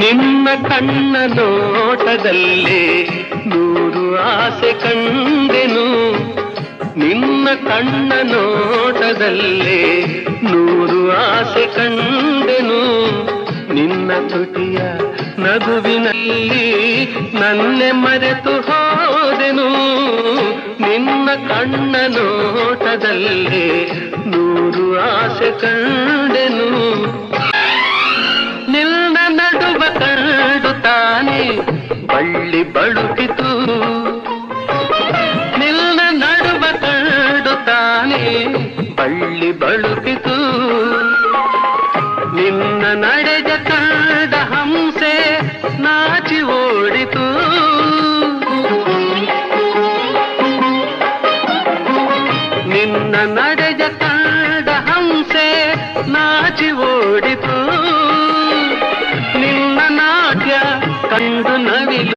ನಿನ್ನ ಕಣ್ಣ ನೋಟದಲ್ಲೇ ನೂರು ಆಸೆ ಕಂಡೆನು. ನಿನ್ನ ಕಣ್ಣ ನೋಟದಲ್ಲೇ ನೂರು ಆಸೆ ಕಂಡೆನು. ನಿನ್ನ ತುಟಿಯ ನಗುವಿನಲ್ಲಿ ನನ್ನೆ ಮರೆತು ಹೋದೆನು. ನಿನ್ನ ಕಣ್ಣ ನೋಟದಲ್ಲೇ ನೂರು ಆಸೆ ಕಂಡೆನು. ನಿನ್ನ ನಡುವ ಕಂಡು ತಾನೆ ಬಳ್ಳಿ ಬಳುಕಿತು. ನಿನ್ನ ನಡುವ ಕಂಡು ತಾನೆ ಬಳ್ಳಿ ಬಳುಕಿತು. ನಿನ್ನ ನಡೆದ ಕಂಡ ಹಂಸೆ ನಾಚಿ ಓಡಿತು. ನಿನ್ನ ನಡೆದ ಕಂಡ ಹಂಸೆ ನಾಚಿ ಓಡಿತು. ನಿನ್ನ ನಾಟ್ಯ ಕಂಡು ನವಿಲು